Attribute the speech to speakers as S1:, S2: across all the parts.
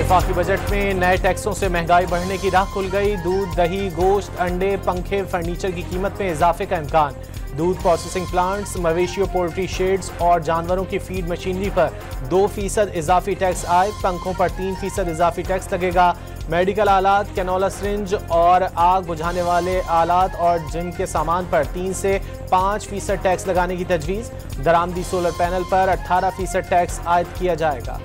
S1: वफाकी बजट में नए टैक्सों से महंगाई बढ़ने की राह खुल गई। दूध, दही, गोश्त, अंडे, पंखे, फर्नीचर की कीमत में इजाफे का इम्कान। दूध प्रोसेसिंग प्लांट्स, मवेशियों पोल्ट्री शेड्स और जानवरों की फीड मशीनरी पर 2% इजाफी टैक्स आए। पंखों पर 3% इजाफी टैक्स लगेगा। मेडिकल आलात, कैनोला सिरिंज और आग बुझाने वाले आलात और जिम के सामान पर 3 से 5% टैक्स लगाने की तजवीज़। दरामदी सोलर पैनल पर 18% टैक्स आयद किया जाएगा।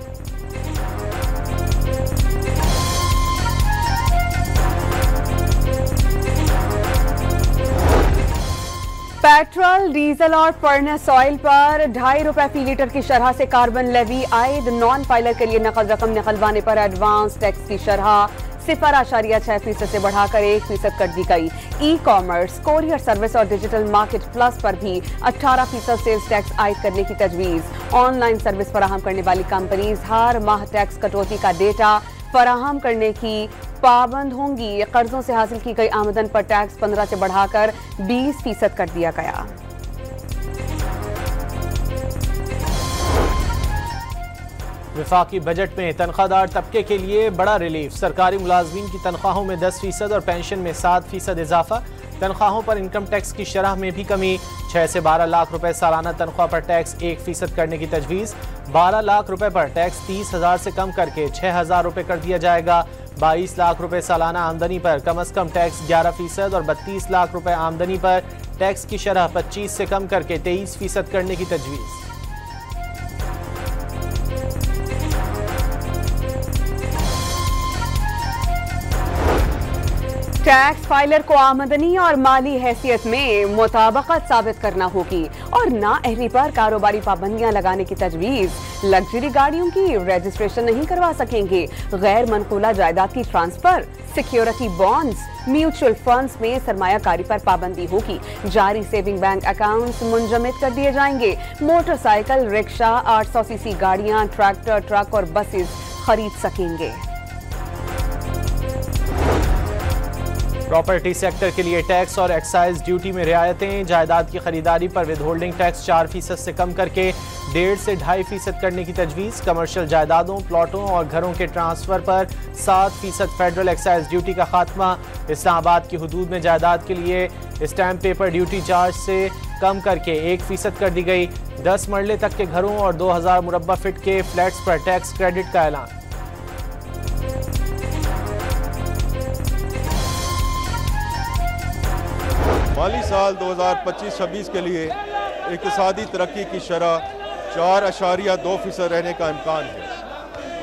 S2: पेट्रोल, डीजल और फर्नेस ऑयल पर 2.5 रुपए फी लीटर की शरह से कार्बन लेवी आयद। नॉन फाइलर के लिए नकद रकम निकलवाने पर एडवांस टैक्स की शरह 0.6% से बढ़ाकर 1% कर दी गई। ई कॉमर्स, कोरियर सर्विस और डिजिटल मार्केट प्लस पर भी 18% सेल्स टैक्स आयद करने की तजवीज़। ऑनलाइन सर्विस फराहम करने वाली कंपनीज हर माह टैक्स कटौती का डेटा फराहम करने की पाबंद होंगी। कर्जों से हासिल की गई आमदन पर टैक्स 15 से बढ़ाकर 20% कर दिया गया।
S1: वफाकी बजट में तनख्वाहदार तबके के लिए बड़ा रिलीफ। सरकारी मुलाजमीन की तनख्वाहों में 10% और पेंशन में 7% इजाफा। तनख्वाहों पर इनकम टैक्स की शरह में भी कमी। 6 से 12 लाख रुपए सालाना तनख्वाह पर टैक्स 1% करने की तजवीज़। 12 लाख रुपए पर टैक्स 30,000 से कम करके 6,000 रुपए कर दिया जाएगा। 22 लाख रुपए सालाना आमदनी पर कम अज कम टैक्स 11% और 32 लाख रुपए आमदनी पर टैक्स की शरह 25 से कम करके 23% करने की तजवीज़।
S2: टैक्स फाइलर को आमदनी और माली हैसियत में मुताबकत साबित करना होगी और नाअहली पर कारोबारी पाबंदियां लगाने की तजवीज़। लग्जरी गाड़ियों की रजिस्ट्रेशन नहीं करवा सकेंगे। गैर मनकूला जायदाद की transfer, security bonds, mutual funds में सरमायाकारी पर पाबंदी होगी। जारी सेविंग बैंक अकाउंट्स मुंजमद कर दिए जाएंगे। मोटरसाइकिल, रिक्शा, 800 सीसी गाड़ियां, ट्रैक्टर, ट्रक और बसेस खरीद सकेंगे।
S1: प्रॉपर्टी सेक्टर के लिए टैक्स और एक्साइज ड्यूटी में रियायतें। जायदाद की खरीदारी पर विदहोल्डिंग टैक्स 4% से कम करके 1.5 से 2.5% करने की तजवीज़। कमर्शियल जायदादों, प्लॉटों और घरों के ट्रांसफर पर 7% फेडरल एक्साइज ड्यूटी का खात्मा। इस्लामाबाद की हदूद में जायदाद के लिए स्टैम्प पेपर ड्यूटी चार्ज से कम करके 1% कर दी गई। 10 मरले तक के घरों और 2000 मुरब्बा फिट के फ्लैट्स पर टैक्स क्रेडिट का ऐलान।
S3: माली साल 2025-26 के लिए इक़्तिसादी तरक्की की शरह 4.2% रहने का इम्कान है।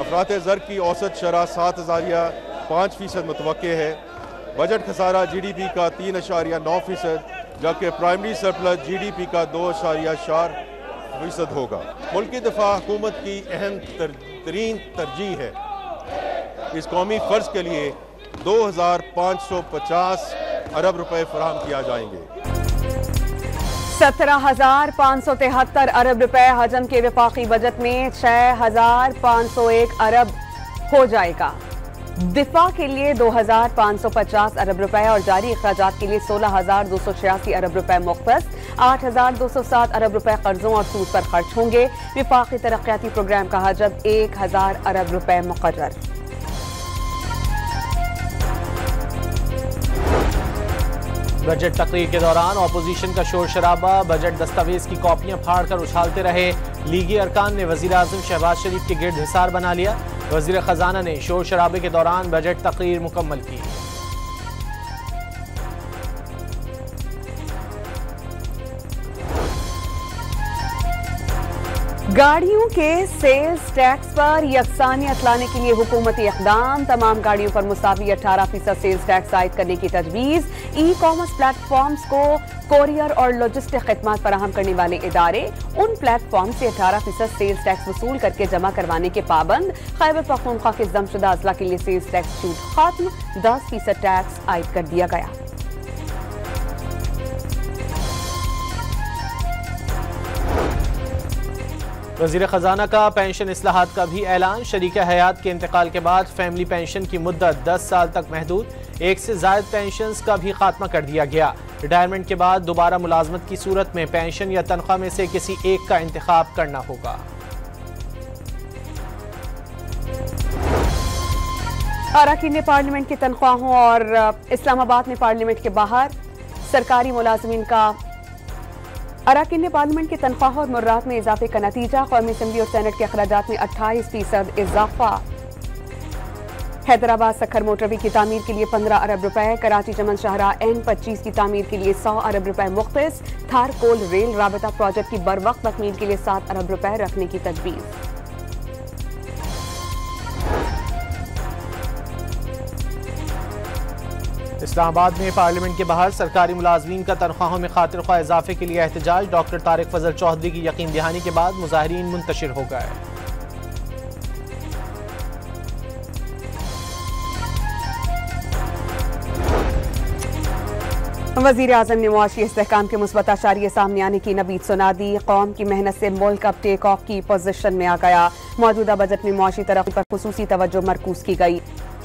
S3: अफरात ज़र की औसत शरह 7.5% मुतवक्के है। बजट खसारा GDP का 3.9%, जबकि प्राइमरी सरप्लस GDP का 2.4% होगा। मुल्की दफा हुकूमत की अहम तरीन तरजीह है। इस कौमी फ़र्ज के लिए 2,550 अरब रुपए फराहम किया जाएंगे।
S2: 17,573 अरब रुपए हजम के वफाकी बजट में 6,501 अरब हो जाएगा। दिफा के लिए 2,550 अरब रुपए और जारी अखराजात के लिए 16,286 अरब रुपए मुख्तस। 8,207 अरब रुपए कर्जों और सूद पर खर्च होंगे। वफाकी तरक्याती प्रोग्राम का हजम 1,000 अरब रुपए मुकर्रर।
S1: बजट तकरीर के दौरान अपोजिशन का शोर शराबा। बजट दस्तावेज की कॉपियां फाड़कर उछालते रहे। लीगी अरकान ने वजीर आजम शहबाज शरीफ के गिर्द हिसार बना लिया। वजीर खजाना ने शोर शराबे के दौरान बजट तकरीर मुकम्मल की।
S2: गाड़ियों के सेल्स टैक्स पर यकसानियत लाने के लिए हुकूमती इक़दाम। तमाम गाड़ियों पर मुसावी 18% सेल्स टैक्स आयद करने की तजवीज़। ई कॉमर्स प्लेटफॉर्म्स को कोरियर और लॉजिस्टिक खिदमात फराहम करने वाले इदारे उन प्लेटफॉर्म से 18% सेल्स टैक्स वसूल करके जमा करवाने के पाबंद। खैबर पख्तूनख्वा के जमशुदा अजला के लिए सेल्स टैक्स छूट खत्म। 10% टैक्स आयद कर दिया गया।
S1: वज़ीर ख़जाना का पेंशन इस्लाहात का भी ऐलान। शरीक हयात के इंतकाल के बाद फैमिली पेंशन की मुद्दत 10 साल तक महदूद। 1 से ज़ायद पेंशन्स का भी खात्मा कर दिया गया। रिटायरमेंट के बाद दोबारा मुलाजमत की सूरत में पेंशन या तनख्वाह में से किसी एक का इंतखाब करना होगा।
S2: अरकान पार्लियामेंट की तनख्वाहों और इस्लामाबाद में पार्लियामेंट के बाहर सरकारी मुलाजमीन का अरकान पार्लियामेंट की तनख्वाहों और मुर्रात में इजाफे का नतीजा कौमी असम्बली और सेनेट के अखराजात में 28% इजाफा। हैदराबाद सखर मोटरवे की तामीर के लिए 15 अरब रुपए, कराची चमन शाहराह N25 की तामीर के लिए 100 अरब रुपए मुख्तस, थार कोल रेल राबता प्रोजेक्ट की बरवक्त तकमील के लिए 7 अरब रुपए रखने की तजवीज़।
S1: इस्लामाबाद में पार्लियामेंट के बाहर सरकारी मुलाजमीन का तनख्वाहों में खातिर ख्वाह इजाफे के लिए एहतजाज। डॉक्टर तारिक फजल चौधरी की यकीन दहानी के बाद मुजाहिरीन मुंतशिर हो गए।
S2: वज़ीर आज़म ने मुआशी इस्तेहकाम के मुस्बत अशारिये सामने आने की नवीद सुना दी। कौम की मेहनत से मुल्क अब टेक ऑफ की पोजीशन में आ गया। मौजूदा बजट में मुआशी तरक्की पर खुसूसी तवज्जो मरकूज की गई।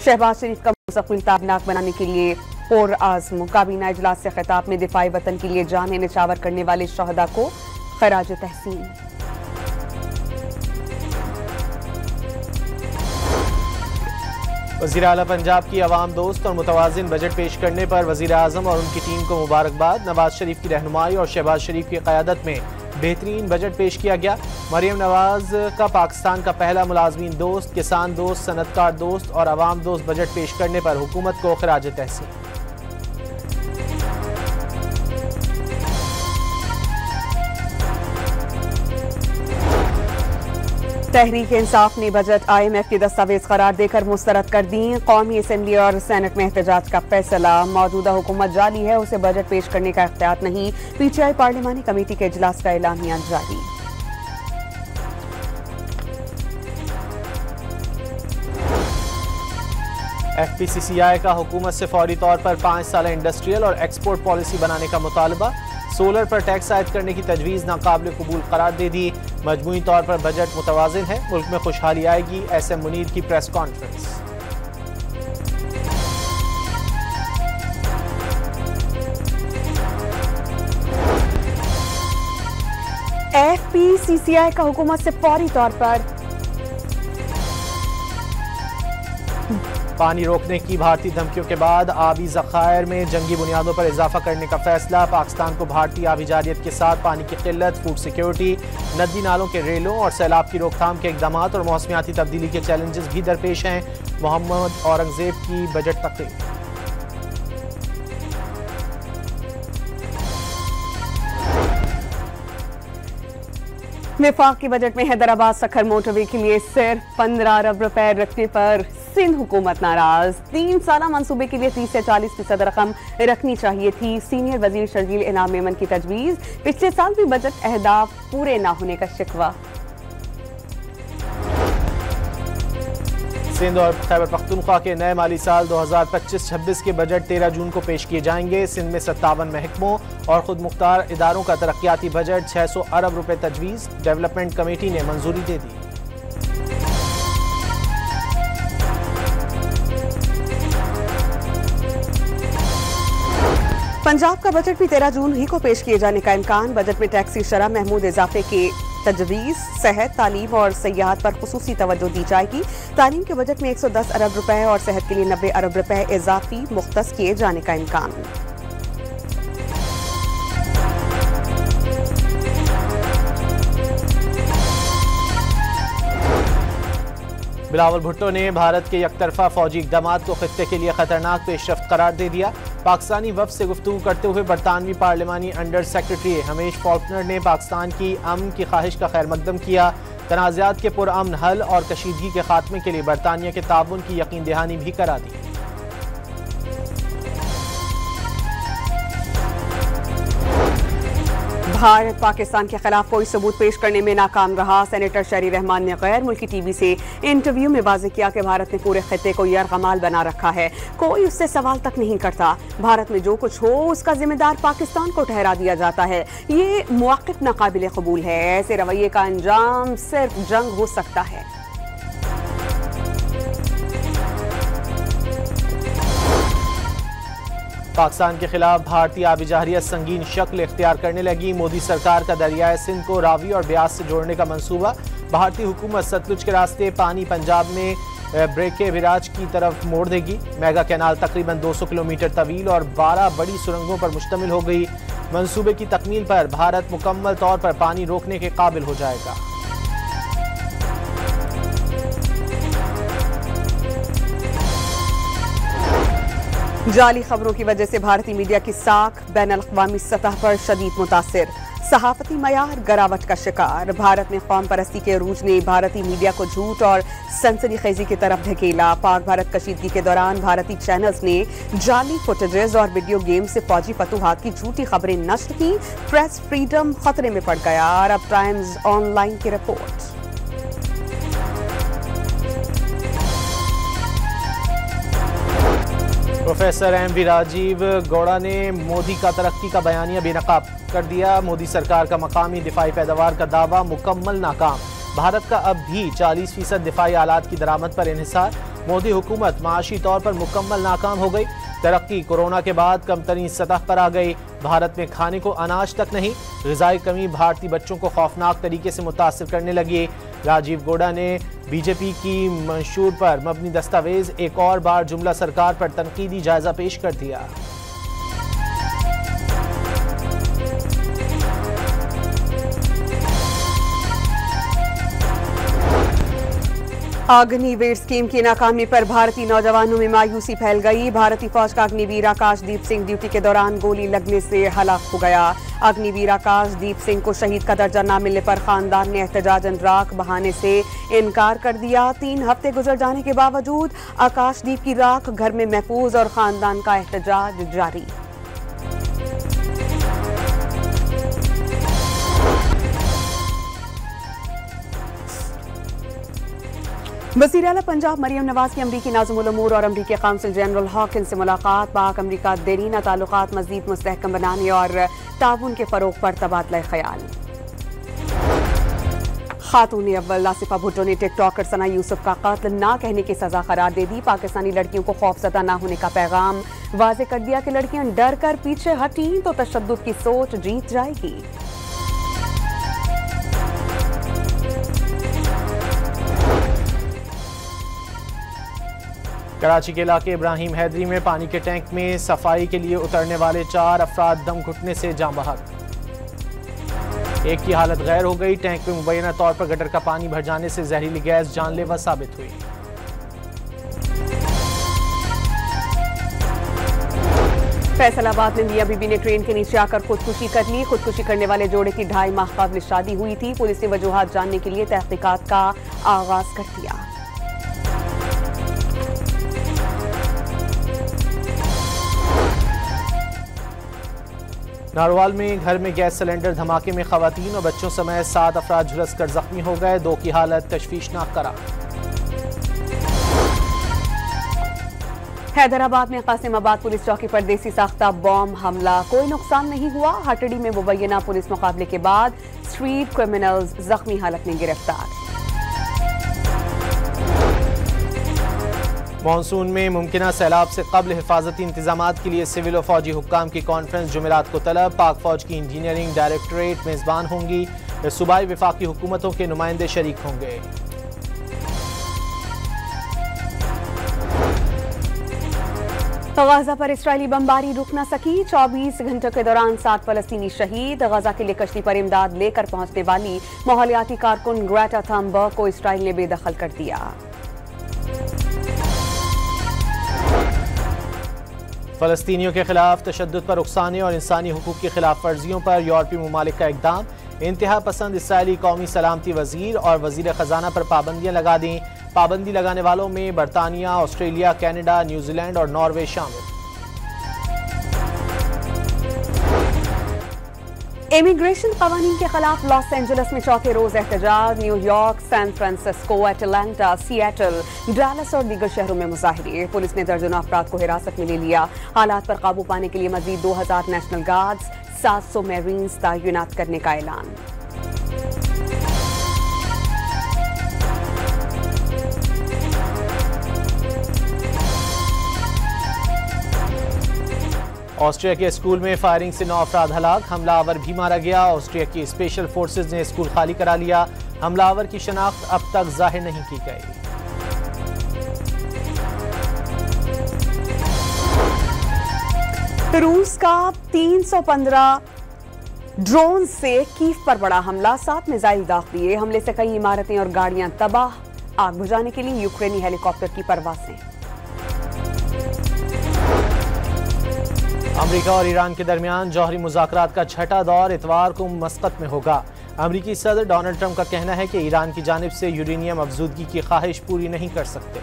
S2: शहबाज शरीफ का मुस्तक़बिल ताबनाक बनाने के लिए और आज़म। काबीना इजलास से खिताब में दिफाई वतन के लिए जान निछावर करने वाले शहदा को खराज तहसीन।
S1: वज़ीर आला पंजाब की अवाम दोस्त और मुतवाज़िन बजट पेश करने पर वज़ीर आज़म और उनकी टीम को मुबारकबाद। नवाज शरीफ की रहनुमाई और शहबाज शरीफ की क़यादत में बेहतरीन बजट पेश किया गया। मरियम नवाज का पाकिस्तान का पहला मुलाजमीन दोस्त, किसान दोस्त, सनतकार दोस्त और अवाम दोस्त बजट पेश करने पर हुकूमत को खराज तहसीन।
S2: तहरीक इंसाफ ने बजट IMF के दस्तावेज करार देकर मुस्तरद कर दी। कौमी असम्बली और सेनेट में एहतजाज का फैसला। मौजूदा हुकूमत जाली है, उसे बजट पेश करने का इख्तियार नहीं। PTI पार्लिमानी कमेटी के इजलास का एलामिया जारी।
S1: FPCCI का हुकूमत से फौरी तौर पर 5 साल इंडस्ट्रियल और एक्सपोर्ट पॉलिसी बनाने का मुतालबा। सोलर पर टैक्स आयद करने की तजवीज़ नाकाबिल कबूल करार दे दी। मजमूई तौर पर बजट मुतवाज़िन है, मुल्क में खुशहाली आएगी। SM मुनीर की प्रेस कॉन्फ्रेंस।
S2: FPCCI का हुकूमत से फौरी तौर पर
S1: पानी रोकने की भारतीय धमकियों के बाद आबी ज़खायर में जंगी बुनियादों पर इजाफा करने का फैसला। पाकिस्तान को भारतीय आबी जारियत के साथ पानी की किल्लत, फूड सिक्योरिटी, नदी नालों के रेलों और सैलाब की रोकथाम के इकदाम और मौसमियाती तब्दीली के चैलेंजेस भी दरपेश हैं। मोहम्मद औरंगजेब की बजट तकरीर।
S2: वफाक के बजट में हैदराबाद सखर मोटरवे के लिए सिर्फ 15 अरब रुपए रखने पर सिंध हुकूमत नाराज। 3 साला मंसूबे के लिए 30 से 40% रकम रखनी चाहिए थी। सीनियर वजीर शर्जील इनाम मेमन की तजवीज़। पिछले साल भी बजट अहदाफ पूरे न होने का शिकवा।
S1: सिंध और खैबर पख्तूनख्वा के नए माली साल 2025-26 के बजट 13 जून को पेश किए जाएंगे। सिंध में 57 महकमों और खुद मुख्तार इदारों का तरक्याती बजट 600 अरब रुपए तजवीज़। डेवलपमेंट कमेटी ने मंजूरी दे दी।
S2: पंजाब का बजट भी 13 जून ही को पेश किए जाने का इम्कान। बजट में टैक्स की शरह महमूद इजाफे के तजवीज़। सेहत, तालीम और सयाहत पर खुसूसी तवज्जो दी जाएगी। तालीम के बजट में 110 अरब रुपए और सेहत के लिए 90 अरब रुपए इजाफी मुख्तस किए जाने का इम्कान।
S1: बिलावल भुट्टो ने भारत के यकतरफा फौजी इक़दामात को खित्ते के लिए खतरनाक पेशरफ्त करार दे दिया। पाकिस्तानी वफ़द से गुफ्तगू करते हुए बरतानवी पार्लिमानी अंडर सेक्रेटरी हमीश फॉल्कनर ने पाकिस्तान की अमन की ख्वाहिश का खैर मकदम किया। तनाज़ात के पुरअमन हल और कशीदगी के खात्मे के लिए बरतानिया के ताउन की यकीन दहानी भी करा दी।
S2: भारत पाकिस्तान के खिलाफ कोई सबूत पेश करने में नाकाम रहा। सेनेटर शहरी रहमान ने गैर मुल्की टीवी से इंटरव्यू में वाज़ेह किया कि भारत ने पूरे खित्ते को यरगमाल बना रखा है, कोई उससे सवाल तक नहीं करता। भारत में जो कुछ हो उसका जिम्मेदार पाकिस्तान को ठहरा दिया जाता है। ये मौक़िफ़ नाक़ाबिल कबूल है। ऐसे रवैये का अंजाम सिर्फ जंग हो सकता है।
S1: पाकिस्तान के खिलाफ भारतीय आबिजारियत संगीन शक्ल इख्तियार करने लगी। मोदी सरकार का दरियाए सिंध को रावी और ब्यास से जोड़ने का मंसूबा। भारतीय हुकूमत सतलुज के रास्ते पानी पंजाब में ब्रेके विराज की तरफ मोड़ देगी। मेगा कैनाल तकरीबन 200 किलोमीटर तवील और 12 बड़ी सुरंगों पर मुश्तमिल हो गई। मंसूबे की तकमील पर भारत मुकम्मल तौर पर पानी रोकने के काबिल हो जाएगा।
S2: जाली खबरों की वजह से भारतीय मीडिया की साख बैनुल-अक़वामी सतह पर शदीद मुतासिर। सहाफती मयार गिरावट का शिकार। भारत में कौम परस्ती के अरूज ने भारतीय मीडिया को झूठ और सनसनीखेजी की तरफ धकेला। पाक भारत कशीदगी के दौरान भारतीय चैनल्स ने जाली फुटेजेस और वीडियो गेम से फौजी फतूहात की झूठी खबरें नश्र की। प्रेस फ्रीडम खतरे में पड़ गया। अरब टाइम्स ऑनलाइन की रिपोर्ट।
S1: Professor M V. राजीव गौड़ा ने मोदी का तरक्की का बयानिया बेनकाब कर दिया। मोदी सरकार का मकामी दिफाई पैदावार का दावा मुकम्मल नाकाम। भारत का अब भी 40% दिफाई आलात की दरामद पर इन्हिसार। मोदी हुकूमत माशी तौर पर मुकम्मल नाकाम हो गई। तरक्की कोरोना के बाद कम तरीन सतह पर आ गई। भारत में खाने को अनाज तक नहीं। ग़िज़ाई कमी भारतीय बच्चों को खौफनाक तरीके से मुतासिर करने लगी। राजीव गौड़ा ने बीजेपी की मंशूर पर मबनी दस्तावेज एक और बार जुमला सरकार पर तनकीदी जायजा पेश कर दिया।
S2: अग्निवीर स्कीम की नाकामी पर भारतीय नौजवानों में मायूसी फैल गई। भारतीय फौज का अग्निवीर आकाशदीप सिंह ड्यूटी के दौरान गोली लगने से हलाक हो गया। अग्निवीर आकाशदीप सिंह को शहीद का दर्जा न मिलने पर खानदान ने एहतजाजन राख बहाने से इनकार कर दिया। 3 हफ्ते गुजर जाने के बावजूद आकाशदीप की राख घर में महफूज और खानदान का एहतजाज जारी। वज़ीर आला पंजाब मरियम नवाज की अमरीकी नाज़िमुल उमूर और अमरीकी काउंसिल जनरल हॉकिंस से मुलाकात। पाक अमरीका देरीना ताल्लुकात मज़ीद मुस्तहकम बनाने और ताउन के फ़रोग़ पर तबादला ख़याल। खातून अव्वल आसिफा भुट्टो ने टिकटॉकर सना यूसुफ का कत्ल ना कहने की सजा करार दे दी। पाकिस्तानी लड़कियों को खौफज़दा ना होने का पैगाम वाज़े कर दिया कि लड़कियां डर कर पीछे हटी तो तशद्दुद की सोच जीत जाएगी।
S1: कराची के इलाके इब्राहिम हैदरी में पानी के टैंक में सफाई के लिए उतरने वाले 4 अफराद दम घुटने से जाँ बहक। एक की हालत गैर हो गई। टैंक में मुबैना तौर पर गटर का पानी भर जाने से जहरीली गैस जानलेवा साबित हुई।
S2: फैसलाबाद में मियां बीबी ने ट्रेन के नीचे आकर खुदकुशी कर ली। खुदकुशी करने वाले जोड़े की 2.5 माह कबल शादी हुई थी। पुलिस ने वजूहात जानने के लिए तहकीकात का आगाज कर दिया।
S1: नारोवाल में घर में गैस सिलेंडर धमाके में खवातीन और बच्चों समेत 7 अफराद झुलस कर जख्मी हो गए। 2 की हालत तशवीशनाक करार। हैदराबाद में कासिमाबाद पुलिस चौकी पर देसी साख्ता बॉम्ब हमला। कोई नुकसान नहीं हुआ। हटड़ी में मुबैना पुलिस मुकाबले के बाद स्ट्रीट क्रिमिनल्स जख्मी हालत में गिरफ्तार। मानसून में मुमकिना सैलाब से कबल हिफाजती इंतजामात के लिए सिविल और फौजी हुक्काम की कॉन्फ्रेंस जुमेरात को तलब। पाक फौज की इंजीनियरिंग डायरेक्टरेट मेजबान होंगी। सूबाई वफाकी हुकूमतों के नुमाइंदे शरीक होंगे।
S2: गजा पर इसराइली बमबारी रुक न सकी। 24 घंटों के दौरान 7 फलस्तीनी शहीद। गजा के लिए कश्ती पर इमदाद लेकर पहुंचने वाली माहौलियाती कारकुन ग्रेटा थनबर्ग को इसराइल ने बेदखल कर दिया।
S1: फलस्तीनियों के खिलाफ तशद्दुद पर उकसाने और इंसानी हुकूक की खिलाफ वर्जियों पर यूरोपीय ममालिक का इकदाम। इंतहा पसंद इसराइली कौमी सलामती वजीर और वजीर खजाना पर पाबंदियां लगा दी। पाबंदी लगाने वालों में बरतानिया, ऑस्ट्रेलिया, कनाडा, न्यूजीलैंड और नॉर्वे शामिल।
S2: इमिग्रेशन कानून के खिलाफ लॉस एंजलिस में चौथे रोज एहतजाज। New York, San Francisco, Atlanta, Seattle, Dallas और दीगर शहरों में मुजाहिरे। पुलिस ने दर्जनों अफराद को हिरासत में ले लिया। हालात पर काबू पाने के लिए मजीद 2000 नेशनल गार्ड्स, 700 मैरीन्स तैनात करने का ऐलान।
S1: ऑस्ट्रिया के स्कूल में फायरिंग से 9 अफराद हलाक। हमलावर भी मारा गया। ऑस्ट्रिया की स्पेशल फोर्सेज ने स्कूल खाली करा लिया। हमलावर की शनाख्त अब तक जाहिर नहीं की गई।
S2: रूस का 315 ड्रोन से कीव पर बड़ा हमला, 7 मिसाइल दाग दिए। हमले से कई इमारतें और गाड़ियां तबाह। आग बुझाने के लिए यूक्रेनी हेलीकॉप्टर की परवासें।
S1: अमेरिका और ईरान के दरमियान जौहरी मुज़ाकरात का छठा दौर इतवार को मस्कत में होगा। अमेरिकी सदर डोनाल्ड ट्रंप का कहना है कि ईरान की जानिब से यूरेनियम अफजूदगी की ख्वाहिश पूरी नहीं कर सकते।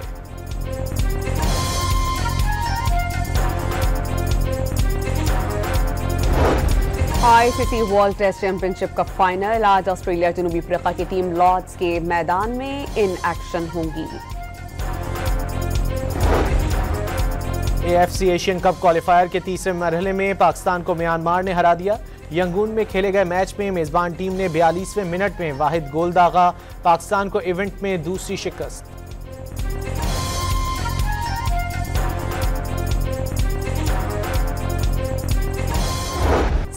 S2: आईसीसी वर्ल्ड टेस्ट चैंपियनशिप का फाइनल आज ऑस्ट्रेलिया जनूबी अफ्रीका की टीम लॉर्ड्स के मैदान में इन एक्शन होंगी।
S1: AFC एशियन कप क्वालिफायर के तीसरे मरहले में पाकिस्तान को म्यांमार ने हरा दिया। यंगून में खेले गए मैच में मेजबान टीम ने 42वें मिनट में वाहिद गोल दागा। पाकिस्तान को इवेंट में दूसरी शिकस्त।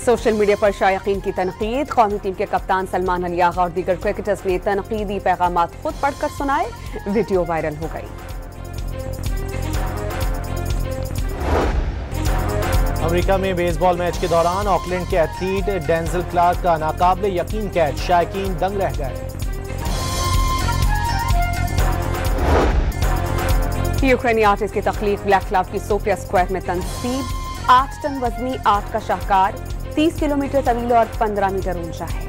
S2: सोशल मीडिया पर शायकीन की तनकीद। कौमी टीम के कप्तान सलमान अली आगा और दीगर क्रिकेटर्स ने तनकीदी पैगामात खुद पढ़कर सुनाए। वीडियो वायरल हो गई।
S1: अमेरिका में बेसबॉल मैच के दौरान ऑकलैंड के एथलीट डेंजल क्लार्क का नाकाबिले यकीन कैच, शायकीन दंग रह गए।
S2: यूक्रेनी आर्टिस्ट की तख्लीक ब्लैक क्लब की सोफिया स्क्वायर में तनसीब। 8 टन वजनी आर्ट का शाहकार 30 किलोमीटर तवील और 15 मीटर ऊंचा है।